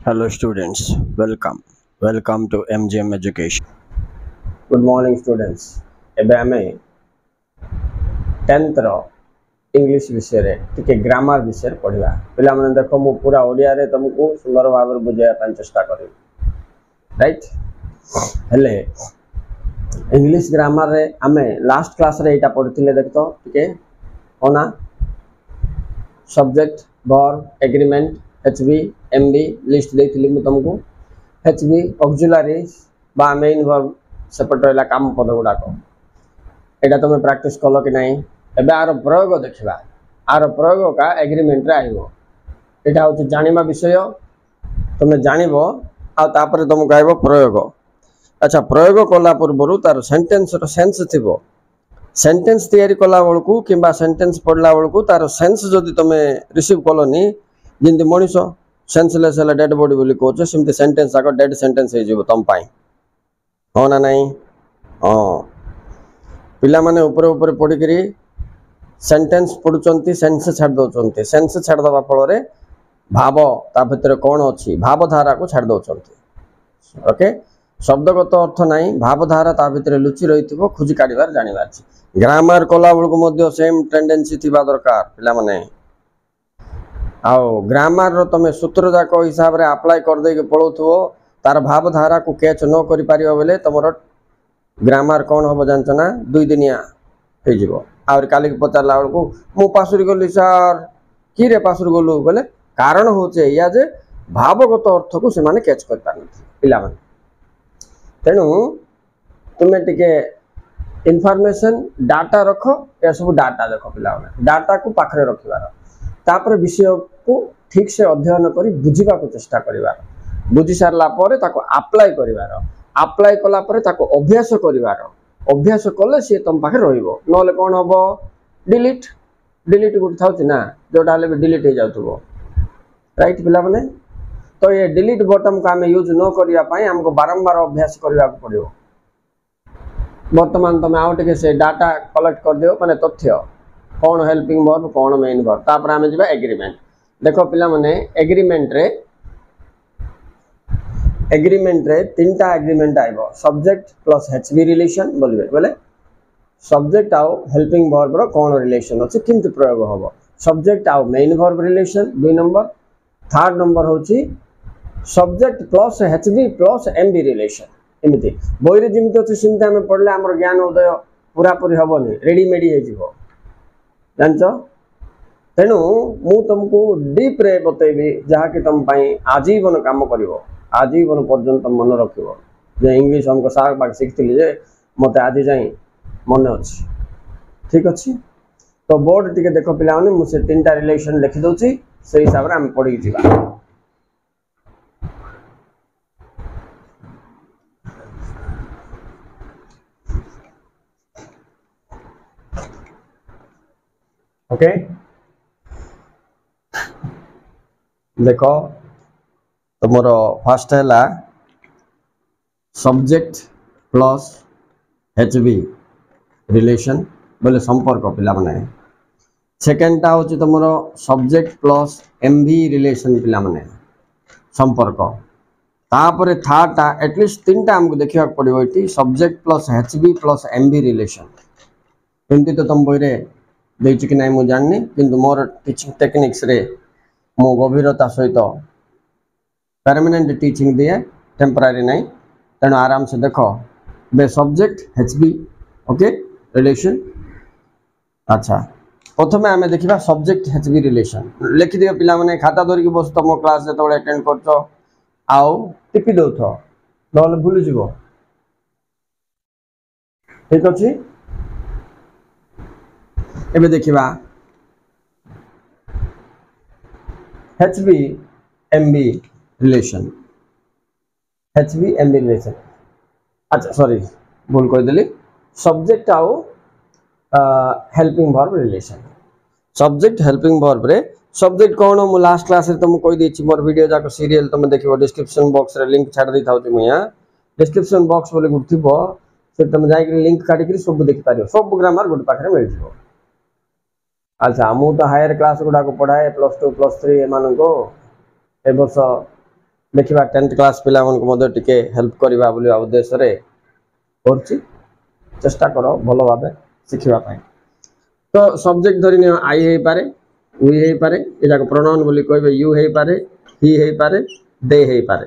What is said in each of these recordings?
Hello students, welcome to MGM Education. Good morning students. ଏବେ ଆମେ 10th ର English विषय टिके ग्रामर विषय पढ़ा पिला माने देखो मु पूरा ओडिया रे तुमको सुंदर भाव बुझाया ପାଇଁ चेष्टा करी राइट हेले इंग्लिश ग्रामर रे आमे लास्ट क्लास रे एटा पढ़थिले देखतो टिके ओना subject verb agreement HB MB list देथिली मु तुमको एचबी ऑक्सिलरीज बा मेन वर्ब सेपरेट रहला काम पद गुडा को एटा तुम प्रैक्टिस कलो कि नहीं एबे आर प्रयोग देखा आर प्रयोग का एग्रीमेंट रे आइबो एटा होची जानिबा विषय तुम जानिबो आ तापर तुम कहबो प्रयोग अच्छा प्रयोग कला पूर्व तार सेंटेंस रो सेंस थिबो सेंटेंस तैयारी कला बळकू किबा सेंटेंस पढला बळकू तार सेंस जदी तुम रिसीव कलोनी जिंदे मनीषो सेंसलेस हला डेड बॉडी बोली कहछो सिमते सेंटेंस आको डेड सेंटेंस हे जिवो तम पाई हो ना नहीं हां पिला माने ऊपर ऊपर पढी करी सेंटेंस पढुचंती सेंस छाड़ दोचंती सेंस छाड़ दबा फल रे भाव ता भितर कोन अछि भाव धारा को छाड़ दोचंती ओके शब्दगत अर्थ नहीं भाव धारा ता भितर लुचि रहिथिबो खुजी काढिबार जानिबार छी ग्रामर कला बळको मध्य सेम टेंडेंसी थिबा दरकार पिला माने आओ ग्रामर रो तमे सूत्र जाको हिसाब रे अप्लाई कर दे के पळोथबो तार भाव धारा को कैच न करि पारियो बेले तमरो ग्रामर कौन हम जानच ना दुई दिनिया हो जिवो आउर काली के पचारला बळको मु पासुरी गली सर की रे पासुरी गलु बोले कारण होचे या जे भावगत अर्थ को से माने कैच कर पारन पिला माने तेनु तुमे टिके इन्फॉर्मेशन डाटा रखो या सब डाटा देखो पिला माने डाटा को पाखरे रखिबार तापर विषय को ठीक से अध्ययन करी बुझिबा को चेष्टा करिबार बुझी सारला परे ताको अप्लाई करिबार अप्लाई कला परे ताको अभ्यास करिबार अभ्यास कले से तुम पाखे रहिबो नले कोन हबो डिलीट डिलीट गुड थाउची ना जोटा ले डिलीट हे जाउथबो राइट पिला माने तो ये डिलीट बटन का हमें यूज न करिया पाए हमको बारंबार अभ्यास करबा पड़ियो वर्तमान तुम आउट के से डाटा कलेक्ट कर दियो माने तथ्य कौन हेल्पिंग वर्ब कौन मेन वर्ब तापर हमें जिबा एग्रीमेंट देखो पिला माने एग्रीमेंट रे तीनटा एग्रीमेंट आइबो सब्जेक्ट प्लस एचबी रिलेशन बोलबे बोले सब्जेक्ट आउ हेल्पिंग वर्ब रो कोन रिलेशन अछि किंतु प्रयोग होबो सब्जेक्ट आउ main verb relation 2 number third number होछि subject plus HB plus MB relation एमिति बोइरे जिमिति अछि सिमते हम पढले हमर ज्ञान उदय पूरा पूरी होबोनी रेडीमेड हे जिवो जानचो तेनु मु तुमको डीप रे बतेबी जहा कि तुम पई आजीवन काम करिवो आजीवन पर्यंत मन रखिबो जे इंग्लिश हमको साग बाग सिखथिली जे मते आदि जाई मन अछि ठीक अछि तो बोर्ड टिके देखो पिला माने मु से तीनटा रिलेशन लिखि दोची से हिसाब रे हम पढि जिबा ओके देखो तुमरो फर्स्ट है सब्जेक्ट प्लस एचबी रिलेशन बोले संपर्क पिला माने सेकेंड टा होची तुमरो सब्जेक्ट प्लस एमबी रिलेशन पिला माने संपर्क तापरे थर्ड टा एटलीस्ट तीनटा हमको देखिया पड़िबो इटी subject plus HB plus MB relation एमती तो तुम बोइरे देछि कि नहीं मु जाननी किंतु मोर टीचिंग टेक्निक्स रे मो गभीरता सहित परमानेंट टीचिंग दिए टेम्पररी नहीं तेणु आराम से देखो बे सब्जेक्ट एचबी ओके रिलेशन अच्छा प्रथम आम देखा सब्जेक्ट एचबी रिलेशन लिखि दियो पिला माने खाता धरिक बस तुम क्लास जो अटेंड करछ आउ टिपि दउथ नले भूली जीवो ठीक अछि एबे देखिबा HB MB relation HB MB relation अच्छा सॉरी भूल कह देली सब्जेक्ट आउ helping verb relation subject helping verb रे सब्जेक्ट कौन मु लास्ट क्लास रे तुम कह देछि मोर वीडियो जाको सीरियल तुम देखिबो डिस्क्रिप्शन बॉक्स रे लिंक छाड़ दै थाउ तुम यहां डिस्क्रिप्शन बॉक्स बोले गुथिबो से तुम जाई के लिंक काटी के सब देखि पारियो सब ग्रामर गुड पाखरे मिल जिवो अच्छा मु तो हायर क्लास गुडा को पढ़ाए +2 +3 एमान को ए वर्ष देखिबा 10th क्लास पिला मन को मदे टिके हेल्प करबा बोली उद्देश्य रे करछि चेष्टा करो भलो भाबे सिखिबा पाए। तो सब्जेक्ट धरि ने आई हे पारे वी हे पारे एजा को प्रोनाउन बोली कहबे यू हे पारे ही हे पारे दे हे पारे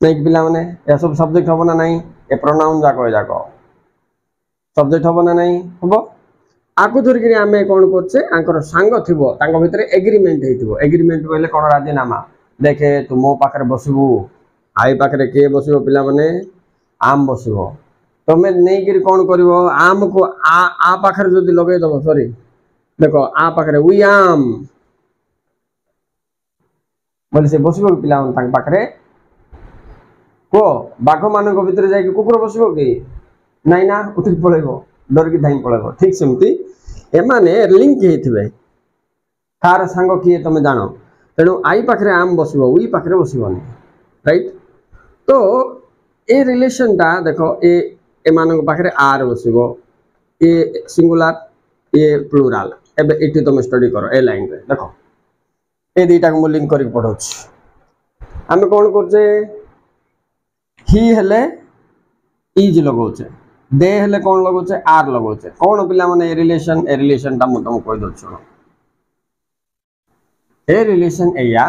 नहीं पिला माने या सब सब्जेक्ट होबो ना नहीं ए प्रोनाउन जाको जाको सब्जेक्ट होबो ना नहीं होबो आकु धरि कि आमे कोन करछे आंकर संग थिबो तांको भितरे एग्रीमेंट हेतिबो एग्रीमेंट बोले कोन राजीनामा देखे तू मो पाखरे बसिबू आई पाखरे के बसिबो पिला माने आम बसिबो तमे नहीं कि कोन करिवो आम को आ पाखरे जदी लगे दबो सॉरी देखो आ पाखरे वी आम बोले से बसिबो पिला मन तांक पाखरे को बाघ मान भितर जाए कुकुर बसबो कि नाई ना उठी पड़ेबो डर की धाई पड़ेबो ठीक सेमती एमाने लिंक हेथिबे तार संग किए तमे जानो तेणु आई पाखरे आम बसबो उई पाखरे बसबोनी राइट। तो ए रिलेशन टा देखो ए मान पाखरे आर बसबो ए सिंगुलर ए प्लूराल एबे एटी तमे स्टडी करो ए लाइन रे देखो ए दुईटा को लिंक करी पढोछ आमे कोन करछे ही हेले इज लगोचे दे हेले कौन लगोचे आर लगोचे कौन पिला माने ए रिलेशन ता मु तुम कहि दो सुनो ए रिलेशन एया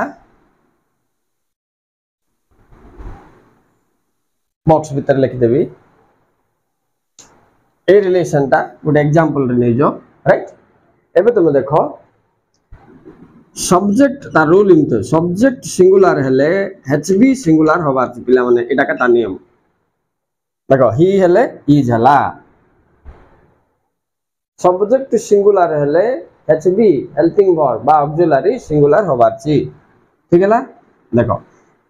बॉक्स भीतर लिख देबी ए रिलेशन ता गुड एग्जांपल रे नै जो राइट। एबे तुम देखो सब्जेक्ट ता रूल इनतो सब्जेक्ट सिंगुलर हेले एचबी सिंगुलर होबा पिला माने एटा का नियम देखो ही हेले इज हला सब्जेक्ट सिंगुलर हेले एचबी हेल्पिंग वर्ब बा ऑक्सिलरी सिंगुलर होबार छी ठीक हैला। देखो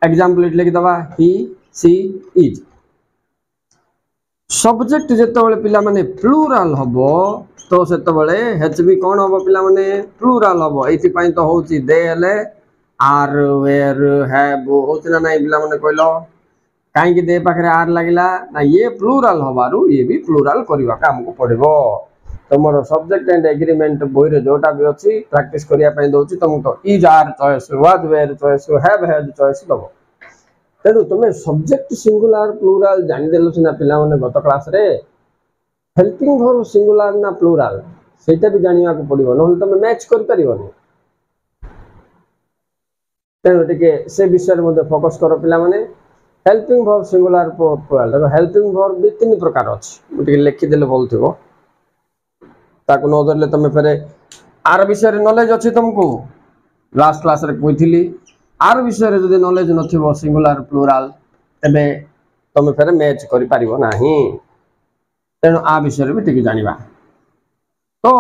एग्जांपल इट लिख दबा ही सी इज सब्जेक्ट जेतो बेले पिला माने प्लूरल हबो तो सेतो बेले एचबी कोन हबो पिला माने प्लूरल हबो एथि पई तो होची दे हेले आर वेयर हैव होची ना नाही पिला माने कहलो काई कि दे पाखरे आर लागिला ना ये प्लूरल हबारु ये भी प्लूरल करबा का हमको पड़िबो तमरो सब्जेक्ट एंड एग्रीमेंट बोई रे जोटा भी अछि प्रैक्टिस करिया पई दोची तुम तो is are choice was were choice have has choice दबो तेनु तुमे सब्जेक्ट सिंगुलर प्लूरल जानि देलु छिना पिला माने गत क्लास रे हेल्पिंग वर्ब सिंगुलर ना प्लूरल सेटा भी जानिया को पड़िबो नहले तुमे मैच कर परिबोनी तेनु टिके से विषय रे मध्ये फोकस करो पिला माने हेल्पिंग वर्ब सिंगुलर प्लूरल देखो हेल्पिंग वर्ब भी तीन प्रकार अछि मुटिके लिखि देले बोलथिबो ताको न धरले तमे फेरे आर विषय रे नॉलेज अछि तुमको लास्ट क्लास रे कहिथिली आर विषय रे जदि नॉलेज नथिबो सिंगुलर प्लूरल तबे तमे फेरे मैच करि पारिबो नाही तेनु आ विषय रे भी टिके जानिबा। तो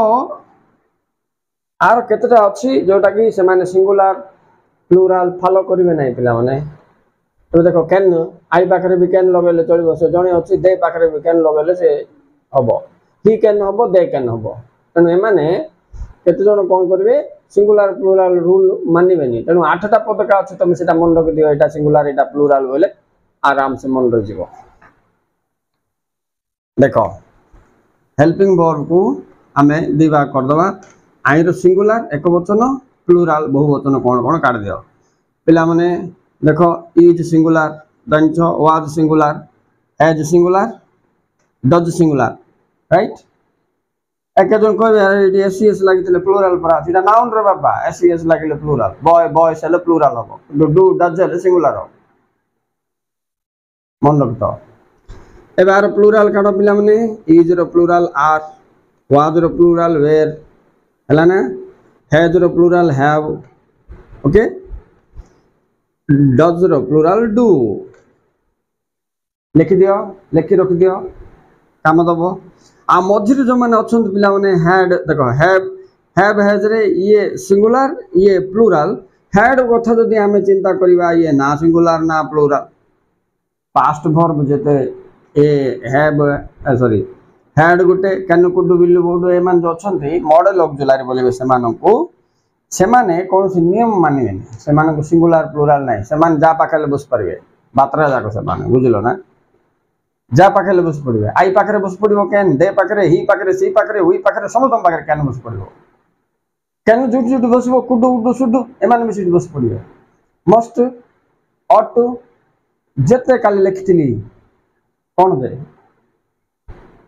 आर केतेटा अछि जोटा कि से माने सिंगुलर प्लूरल फॉलो करिवे नाही पिला माने तो देखो कैन आई पाखरे भी कैन लगेले चलिबो से जणे अछि दे पाखरे भी कैन लगेले से हबो ही कैन हबो दे कैन हबो तेनु ए माने केते जण कोन करबे सिंगुलर प्लूरल रूल मानिबेनी तेनु आठटा पद का अछि तमे सेटा मन रखि दियो एटा सिंगुलर एटा प्लूरल बोले आराम से मन रहि जिवो। देखो हेल्पिंग वर्ब को हमें दिवा कर दवा आई रो सिंगुलर एक वचन प्लूरल बहुवचन कोन कोन काट दियो पिला माने देखो इज सिंगुलर दंच वाज सिंगुलर एज सिंगुलर डज सिंगुलर राइट एक जन कहबे एसएस लागितले प्लूरल पर सीधा नाउन रे बाबा एसएस लागिले प्लूरल बॉय बॉयस हेले प्लूरल हबो डू डज हेले सिंगुलर हो मन रखतो एबार प्लूरल काढो पिला माने इज रो प्लूरल आर वाज रो प्लूरल वेयर हला ना हैज रो प्लूरल हैव ओके डज रो प्लूरल डू लिखि दियो लिखि रख दियो काम दबो आ मझिर जो माने अछंत पिला माने हैड देखो हैव हैज रे ये सिंगुलर ये प्लूरल हैड कथा जदी हमें चिंता करबा ये ना सिंगुलर ना प्लूरल पास्ट वर्ब जेते A have sorry had Gute can could will would a मान जो अछंती मॉडल ऑक्सिलरी बोले से मानको से माने कोन से नियम मानिबेनी से मानको सिंगुलर प्लूरल नाही से मान जा पाखले बस परबे बात्रा जाको से माने बुझलो ना जा पाखले बस पड़िबे आई पाखरे बस पड़िबो कैन दे पाखरे ही पाखरे सी पाखरे हुई पाखरे समतम पाखरे कैन बस पड़िबो कैन जुट जुट बसबो कुडु उडु सुडु एमान मिसी बस पड़िबे मस्ट ought to ଯେତେ କାଲି ଲେଖିଥିଲି କ'ଣ ଦେ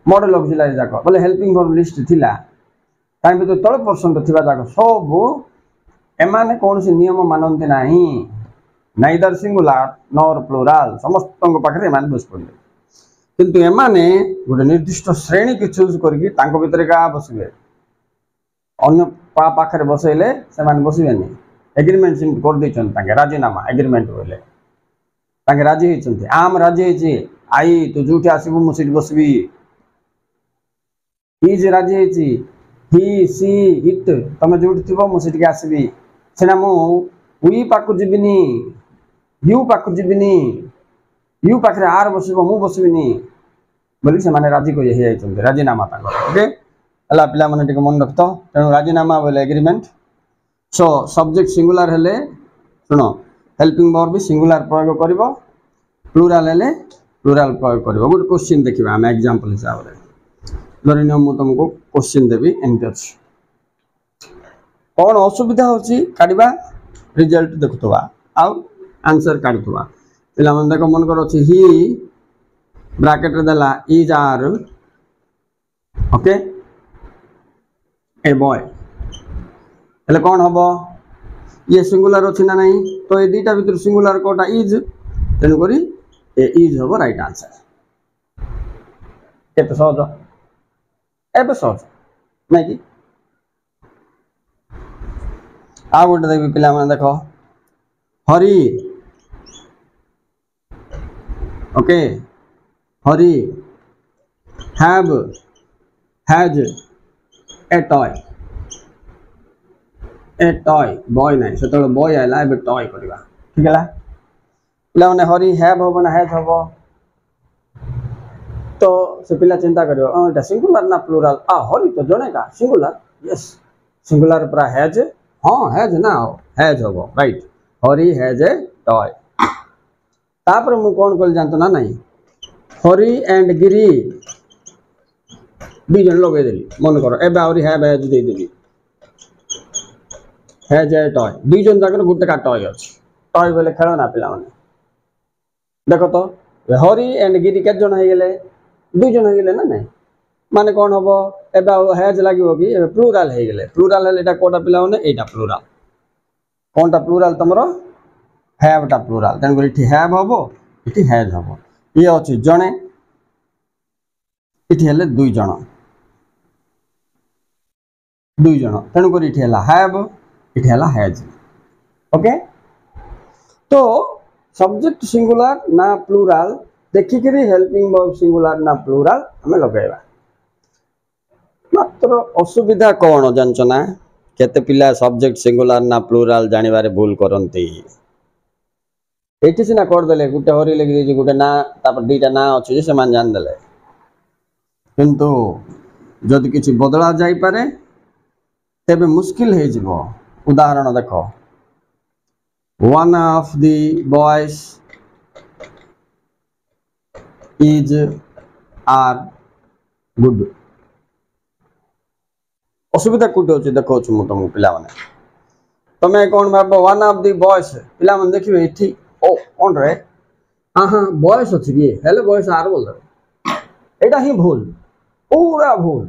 ମଡେଲ ଅକ୍ସିଲାରୀ ଯାକ ବୋଲେ ହେଲ୍ପିଂ ଭର୍ବ ଲିଷ୍ଟ ଥିଲା ତା ଭିତରେ ତଳ ପର୍ସନଟା ଥିବା ଯାକ ସବୁ ଏମାନେ କୌଣସି ନିୟମ ମାନନ୍ତି ନାହିଁ ନାଇଦର ସିଙ୍ଗୁଲାର ନର ପ୍ଲୁରାଲ ସମସ୍ତଙ୍କ ପାଖରେ ଏମାନେ ବସି ପଡ଼ିଲେ କିନ୍ତୁ ଏମାନେ ଗୋଟେ ନିର୍ଦ୍ଦିଷ୍ଟ ଶ୍ରେଣୀକି ଚୁଜ୍ କରିକି ତାଙ୍କ ଭିତରେ କାହା ବସିବେ ଅନ୍ୟ ପାଖରେ ବସେଇଲେ ସେମାନେ ବସିବେନି ଏଗ୍ରିମେଣ୍ଟ ସେମିତି କରିଦେଇଛନ୍ତି ତାଙ୍କେ ରାଜିନାମା ଏଗ୍ରିମେଣ୍ଟ ବୋଇଲେ ତାଙ୍କେ ରାଜି ହେଇଛନ୍ତି ଆମ ରାଜି ହେଇଛି ଆଇ ତୁ ଯୋଉଠି ଆସିବୁ ମୁଁ ସେଠି ବସିବି ଇଜ୍ ରାଜି ହେଇଛି ହି ସି ଇଟ୍ ତମେ ଯୋଉଠି ଥିବ ମୁଁ ସେଠିକି ଆସିବି ସିନା ମୁଁ ୱି ପାଖକୁ ଯିବିନି ୟୁ ପାଖକୁ ଯିବିନି ୟୁ ପାଖରେ ଆର୍ ବସିବ ମୁଁ ବସିବିନି ବୋଲି ସେମାନେ ରାଜି କରି ହେଇଯାଇଛନ୍ତି ରାଜିନାମା ତାଙ୍କର ଓକେ ହେଲା ପିଲାମାନେ ଟିକେ ମନେ ରଖତ ତେଣୁ ରାଜିନାମା ବୋଇଲେ ଏଗ୍ରିମେଣ୍ଟ ସୋ ସବଜେକ୍ଟ ସିଙ୍ଗୁଲାର ହେଲେ ଶୁଣ ହେଲ୍ପିଂ ଭର୍ବ ବି ସିଙ୍ଗୁଲାର ପ୍ରୟୋଗ କରିବ ପ୍ଲୁରାଲ ହେଲେ ପ୍ଲୁରାଲ ପ୍ରୟୋଗ କରିବ ଗୋଟେ କ୍ୱେଶ୍ଚିନ୍ ଦେଖିବା ଆମେ ଏକ୍ଜାମ୍ପଲ ହିସାବରେ ଧରିନିଅ ମୁଁ ତୁମକୁ କ୍ୱେଶ୍ଚିନ୍ ଦେବି ଏମିତି ଅଛି କ'ଣ ଅସୁବିଧା ହେଉଛି କାଢ଼ିବା ରିଜଲ୍ଟ ଦେଖୁଥିବା ଆଉ ଆନ୍ସର କାଢ଼ୁଥିବା ପିଲାମାନେ ଦେଖ ମନେକର ଅଛି ହି ବ୍ରାକେଟରେ ଦେଲା is R okay A boy ହେଲେ କ'ଣ ହେବ ଇଏ ସିଙ୍ଗୁଲାର ଅଛି ନା ନାହିଁ ତ ଏ ଦୁଇଟା ଭିତରୁ ସିଙ୍ଗୁଲାର କୋଉଟା ଇଜ୍ ତେଣୁକରି ଏ ଇଜ୍ ହେବ ରାଇଟ୍ ଆନ୍ସର କେତେ ସହଜ ଏବେ ସହଜ ନାଇଁ କି ଆଉ ଗୋଟେ ଦେବି ପିଲାମାନେ ଦେଖ Hari okay Hari have has A toy boy ନାହିଁ ସେତେବେଳେ ବୟ ଆଇଲା ଏବେ ଟୟ କରିବା ଠିକ ହେଲା ପିଲାମାନେ ହରି ହ୍ୟାଭ୍ ହବ ନା ହ୍ୟାଜ୍ ହବ तो से पिला चिंता करियो एटा सिंगुलर ना प्लुराल हरि तो जणे का सिंगुलर यस सिंगुलर पूरा हैज हां हैज ना हैज हबो राइट हरि हैज ए टॉय तापर मु कोन कल जानतो ना नहीं हरि एंड गिरी दी जन लगे देली मन करो एबे हरि हैव हैज दे देली हैज ए टॉय दी जन जाकर गुटे का टॉय अछि टॉय बोले खेलना पिला माने देखो तो हरि एंड गिरी के जन हे गेले दुई जन हो ना नहीं माने कौन हम एवं हैज लगे कि प्लुराल हो गले प्लुराल है कोटा पिला एटा प्लुराल कौनटा प्लुराल तुम हैवटा प्लुराल तेणुक ये हैव हम ये हैज हम ये अच्छी जड़े ये दुई जन तेणुक ये हैव ये हैज ओके तो सब्जेक्ट सिंगुलर ना प्लुराल देखिकी हेल्पिंग वर्ब सिंगुलर ना प्लुराल हमें लगेगा मात्र असुविधा कौन जानच ना केते पिला सब्जेक्ट सिंगुलर ना प्लुराल जानिबारे भूल करंती एठी सिना कर देले गुटे हरि लगी दे गुटे ना तापर दुईटा ना अछि जे समान जान देले किंतु जदि किछि बदला जाई पारे तेबे मुश्किल हे जिवो उदाहरण देखो one of the boys is are good असुविधा कोटे अछि देखो छु तुम पिला माने तमे कोन भाबो वन ऑफ द बॉयज पिला माने देखिबे एठी ओ कोन रे हां बॉयज अछि ये हेले बॉयज आर बोल दे एटा ही भूल पूरा भूल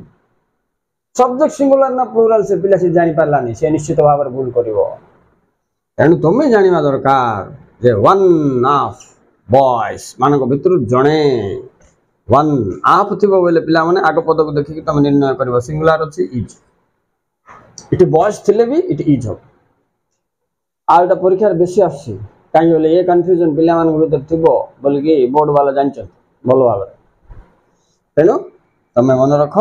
सब्जेक्ट सिंगुलर ना प्लुराल से पिला से जानि पारलानी से निश्चित भाव भूल करिवो तेणु तुम जानिबा दरकार जे वन ऑफ बॉयज मानक भितर जड़े वन आप थी बोले पिला माने आग पद को देखिक तुम निर्णय कर सिंगुलर अच्छी इज इट बॉयज थे भी इट इज हम आटा परीक्षार बेसी आसी कहीं ये कन्फ्यूजन पिला भर थी बोलिकी बोर्ड वाला जान भल भाव तेणु तुम मन रख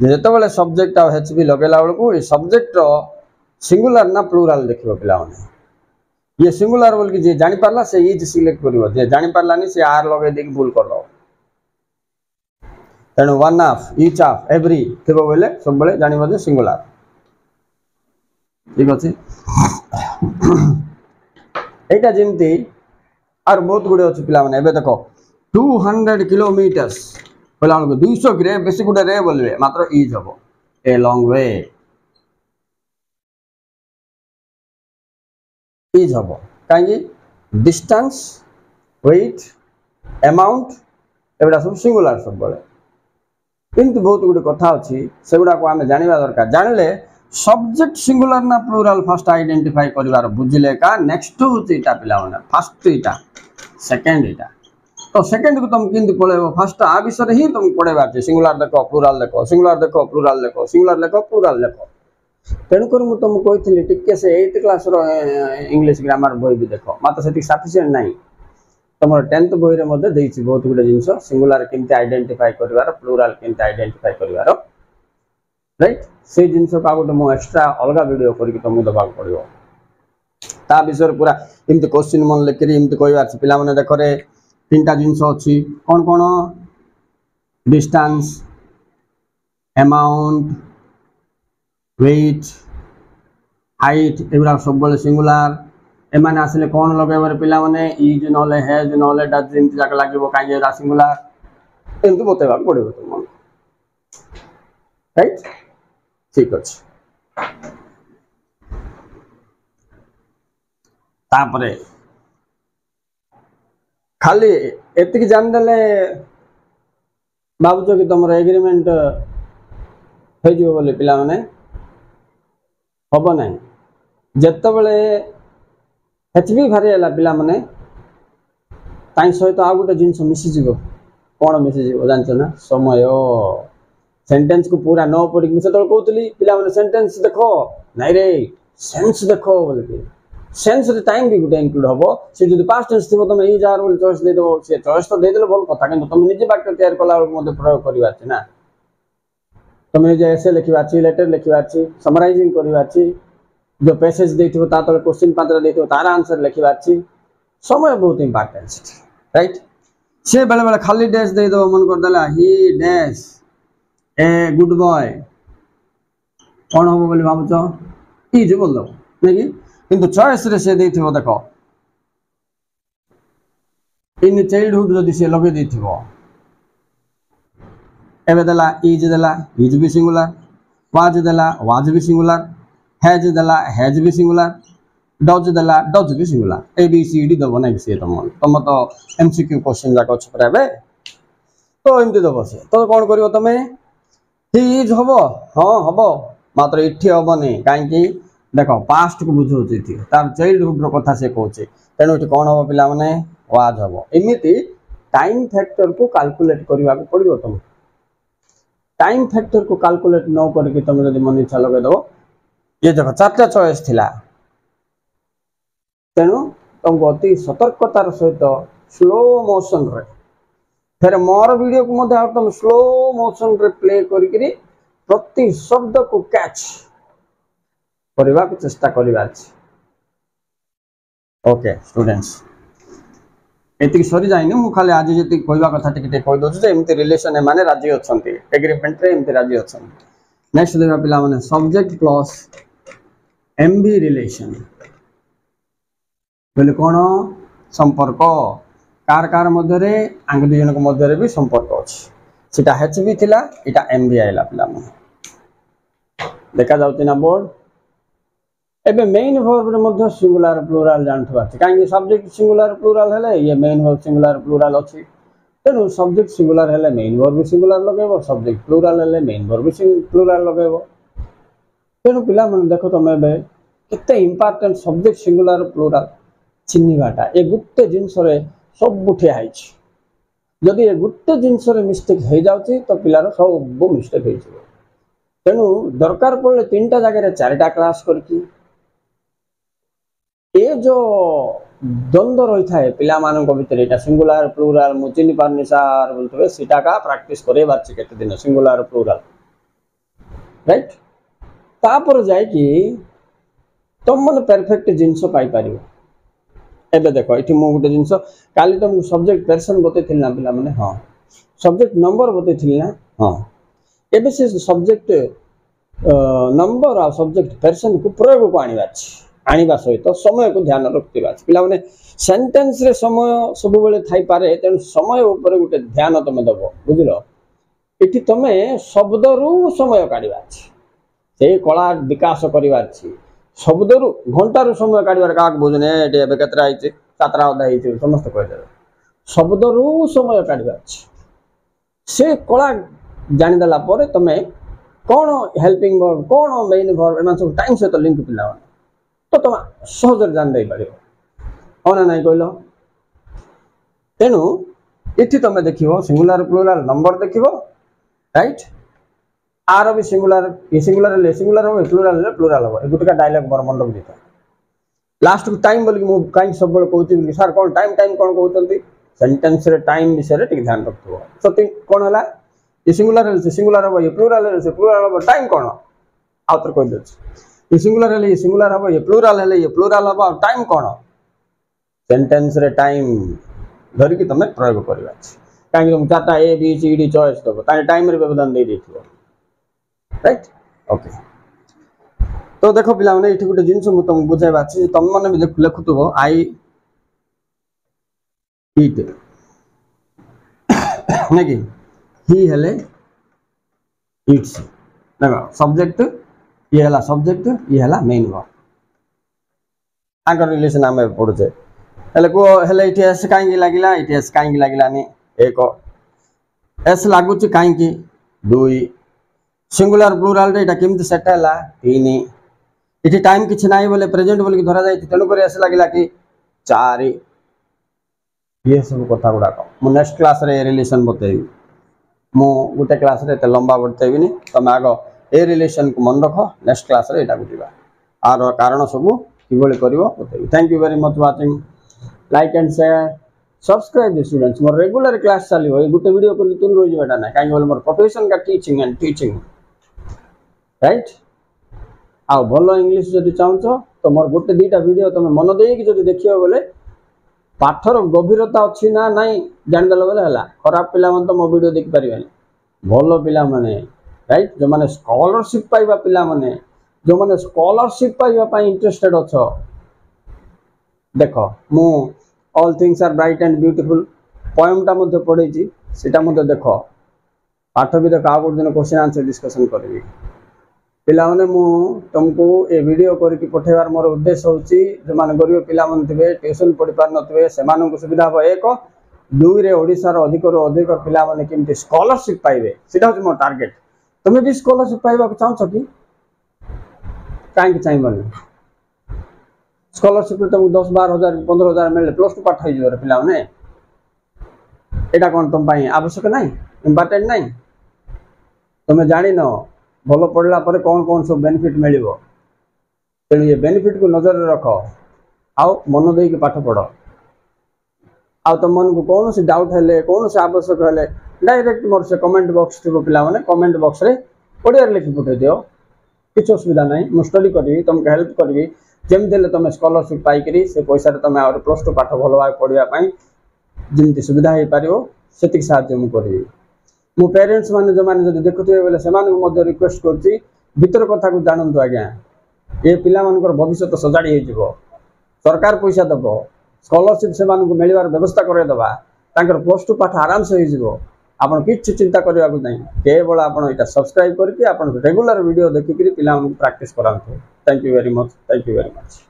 जो सब्जेक्ट एच बी लगेला बेलू ये सब्जेक्ट सिंगुलर ना प्लुराल देख पिला ये सिंगुलर बोल जे जानी पारला से इज सिलेक्ट करिवो जे जानी पारलानी से आर लगे देख भूल कर दो तेणु one of each of every थिबो बोले सब बेले जानिबो जे सिंगुलर ठीक अछि एटा जेमती आर बहुत गुडे अछि पिला माने एबे देखो 200 किलोमीटर्स बोला 200 रे बेसी गुडे रे बोलबे मात्र इज हबो ए लॉन्ग वे इज हम कहीं डिस्टेंस वेट अमाउंट एगुड़ा सब सिंगुलर सब बड़े किंतु बहुत गुड कथा अच्छी से गुड़ा को आम जाना दरकार जानले सब्जेक्ट सिंगुलर ना प्लूराल फास्ट आइडेंटिफाई कर बुझिले का नेक्स्ट हूँ पिला फास्ट यहाँ सेकेंड यहाँ तो सेकेंड को तुम किंतु पढ़ेब फास्ट आ विषय ही तुम पढ़ेबार सिंगुलर देख प्लूराल देख सिंगुलर देख प्लूराल देख सिंगुलर देख प्लूराल देख तेणुक तुमको कही टिके से 8th क्लास इंग्लिश ग्रामर बही भी देख मात्र से सफिसीयंट ना तुम 10th बही में बहुत गुड जिन सिंगुलर केमती आइडेंटिफाई कर प्लूराल केमती आइडेंटिफाई कर राइट से जिनस को गोटे मुझे एक्सट्रा अलग वीडियो करके तुमको देवा पड़ो ता विषय पूरा एमती क्वेश्चन मन लिखिरी एमती कह पाने देख रे 3टा जिनस अच्छी कौन कौन डिस्टेंस अमाउंट वेट हाइट एगुड़ा सब सिंगुलर एम आसिले कौन लगे पाने इज ना हेज ना डज एमती जाक लगे कहीं सिंगुलर एमती बतेवा पड़ो तुम राइट ठीक अच्छे तापरे खाली एतिक जानदेले भावुच कि तुम एग्रीमेंट हो बोले पिला माने हम ना जिते बड़े एचबी भारी है पिला माने सहित आ गोटे जिनस मिसीज कौन मिसीज जानच ना समय सेंटेंस को पूरा न पढ़ी मुझे कहती पिला सेंटेंस देख नाई रे सेंस देख बोल सेंस रे टाइम भी गोटे इनक्लूड हम सी जो पास्ट टेंस थी तुम यही जार बोल चॉइस दे देव सी चॉइस तो देदेले भल कथा कि तुम निजे वाक्य तैयार कला बेलू प्रयोग करवार ना तुम निजे एसे लिखार लेटर लिखार समराइजिंग करवार जो पैसेज देथिबो ता तले क्वेश्चन पात्र देथिबो तार आंसर लिखार समय बहुत इंपोर्टेंट राइट से बेले बेले खाली डैश दे देव मन कर देला ही डैश ए गुड बॉय कौन हम बोली भावुच इज बोल दो नहीं किंतु चॉइस रे से देथिबो देखो इन चाइल्डहुड जदि से लगे देथिबो एबे देला इज भी सिंगुलर वाज देला वाज भी सिंगुलर हैज देला हैज भी सिंगुलर डज देला डज भी singular A B C D दबो नहीं से तुम तो एमसीक्यू क्वेश्चन जाक छ पराबे तो एमती दबो से तो कौन करिवो तमे ही इज हम हाँ हम मात्र इठी हम नहीं कहीं देख पास्ट को बुझे तार चाइल्डहुड कथा से कहे तेणु ये कौन हम पिला माने वाज हम एमती टाइम फैक्टर को कैलकुलेट करने को पड़ो तुम टाइम फैक्टर को कैलकुलेट न करके तुम जब मन इच्छा लगे दो ये देख 4टा चॉइस थिला तेणु तुमको अति सतर्कतार सहित स्लो मोशन रे फिर मोर वीडियो को मध्य तुम स्लो मोशन रे प्ले करी प्रति शब्द को कैच करने को चेष्टा करवा ओके स्टूडेंट्स एति सरी जाइनी मु खाली आज जी कहवा कथा टिके कह दो एमती रिलेशन ए माने राजी अच्छा एग्रीमेंट रे एमती राजी अच्छा नेक्स्ट देखा पिला माने सब्जेक्ट प्लस एमबी रिलेशन बोले कौन संपर्क कार कार मध्य आंग दुई जन मध्य भी संपर्क अच्छी एच बी थिला इटा एम बी आइला पिला देखा जाउछि ना बोर्ड एबे मेन वर्ब रे मध्य सिंगुलर प्लूराल जानथबा कहीं सब्जेक्ट सिंगुलर प्लूराल हेले ये मेन वर्ब सिंगुलर प्लूराल अच्छी तेणु सब्जेक्ट सिंगुलर हेले मेन वर्ब भी सिंगुलर लगेबो सब्जेक्ट प्लूराल हेले मेन वर्ब भी प्लूराल लगेबो तेणु पिला मन देखो तुम एबे केते इंपोर्टेंट सब्जेक्ट सिंगुलर प्लूराल चिन्हवाटा ए गुटे जिनस सब ठिया जदि ए गुटे जिनस मिस्टेक हो जाउछि तो पिलार सब मिस्टेक हो तेणु दरकार पड़े 3टा जगह 4टा क्लास करके ये जो द्वंद्व रही था पिला भितर यहाँ सिंगुलर प्लूराल मु चिन्ह पारनी सार बोलते सीटा का प्राक्टिस करवार केते दिन सिंगुलर प्लूराल राइट तापर जाकि तुम मैंने परफेक्ट जिनस पाइपर एबे देखो ये मु गोटे जिनस काली तुमको सब्जेक्ट पर्सन बतई ना पिला माने हाँ सब्जेक्ट नंबर बतई ना हाँ एबे से सब्जेक्ट नंबर आ सब्जेक्ट पर्सन को प्रयोग को आनिबा सहित समय को ध्यान रखा पिला माने सेंटेंस रे समय सब बेले थाई पारे तेणु समय ऊपर गोटे ध्यान तुम दब बुझल ये तुम शब्द रु समय काढ़ा से कला विकास करार शब्द रु घंटा रु समय काढ़ क्या बुझने केतरा सातटा अधा हो समस्त कहीदेवे शब्द रु समय काढ़ा से कला जानीदेला तुम कौन हेल्पिंग वर्ब कौन मेन वर्ब एम सब टाइम सहित लिंक पिला तो तुम सहज जान दे पार हाँ ना नहीं कहल तेणु इति तुम देख सिंगुलर प्लूराल नंबर देख राइट आर भी सिंगुलर ये सिंगुलर सिंगुलर हम प्लूराल प्लूराल हम गोटे डायलॉग मोर मन रखी था लास्ट को टाइम बोल कहीं सब कहूँ सार कौन टाइम टाइम कौन कहते सेंटेंस रे टाइम विषय टिके ध्यान रखु सती कौन है ये सिंगुलर हम ये प्लूराल हम टाइम कौन आउ थे कहीदे ये सिंगुलर हम ये प्लूराल हम टाइम कौन सेंटेंस रे टाइम धरिकी तुम प्रयोग करवा कहीं तुम चार्टा A B C D choice दब कहीं टाइम रे व्यवधान दे देथिबो राइट ओके तो देखो पिला माने इठी गोटे जिंस मु तुम बुझाइबा छी तुम माने भी लिखुथबो आई ईट नै कि ही हेले ईट्स देखो सब्जेक्ट ये हला सब्जेक्ट ये हला मेन वर्ब आंकर रिलेशन आमे पढुछे हेले को हेले इठी एस काई लागिला इठी एस काई लागिलानी एक एस लागुची काई की दुई सिंगुलर प्लूराल रे एटा केमति सेट हला तीन इठी टाइम किछ नाही बोले प्रेजेंट बोल की धरा जाय तेनु करे एस लागिला कि चार ये सब कथा गुडा मु नेक्स्ट क्लास रे रिलेशन बतेबी मु गोटे क्लास रे ते लंबा बतेबिनी तमे आगो ए रिलेशन को मन रखो नेक्स्ट क्लास रे एटा बुझिबा आर कारण सब किबोले करिवो बतेबी thank you very much watching like and share subscribe the students more regular class चलियो गोटे वीडियो कर तुम रोज बेटा ना काई बोले मोर प्रोफेशन का टीचिंग एंड टीचिंग राइट आ भलो इंग्लिश जदि चाहछो तो मोर गोटे दीटा वीडियो तुम मन देई कि जदि देखियो बोले पाठर गभीरता अछि ना नहीं जान देलो बोले हला खराब पिला मन तो मो वीडियो देख परिबेनी भलो पिला माने राइट जो माने स्कॉलरशिप पाइबा पिला माने जो माने स्कॉलरशिप पाइबा पई इंटरेस्टेड अछो देखो मु all things are bright and beautiful poem टा मध्ये पढेछि सेटा मध्ये देखो पाठ भी देखो आगो दिन क्वेश्चन आंसर डिस्कशन करबी पिला माने मु तुमको ए वीडियो करके पठेबार मोर उद्देश्य होछि जे माने गरीब पिला मन थिबे ट्यूशन पढि पार नथिबे सेमानन को सुविधा हो एक दुई रे ओडिसा रो अधिक पिला माने केमति स्कॉलरशिप पाइबे सेटा होछि मोर टारगेट तुम भी स्कॉलरशिप पाइबा को चाहछो कि काहे कि चाहिबनी स्कॉलरशिप तुमको 10-12,000 15,000 मिले प्लस टू पाठ हो पिला माने एटा कौन तुम आवश्यक नहीं इम्पोर्टेंट नहीं तुम्हें जानी न भल पढ़ला पर कौन कौन सब बेनिफिट मिलिबो तेणु ये बेनिफिट को नजर रख आओ मन दे पाठ पढ़ आ तुम मन को कौन सी डाउट है कौन से आवश्यक है डायरेक्ट मोर से कमेंट बॉक्स थी पिला माने कमेंट बॉक्स रे ओडिया लिखि पठे दियो किछ असुविधा नहीं मु स्टडी करबी तुमको हेल्प करबी जमि तुम स्कॉलरशिप पाइकरी से पैसा तुम आ प्लस टू पाठ भल भाव पढ़ाई जमी सुविधा हो पार से साहय मुझे मो पेरेंट्स मैंने जो मैंने जब देखुए बोले से रिक्वेस्ट कर भीतर कथा को जानतु आज्ञा ये पिला मानकर भविष्य सजाड़ी हो सरकार पैसा दब स्कॉलरशिप से मिलवार व्यवस्था करदेवा प्लस टू पाठ आराम से हो आपन किसी चिंता करने को नहीं केवल आप सब्सक्राइब करके आप रेगुलर वीडियो देखिक पिला प्रैक्टिस कराते थैंक यू वेरी मच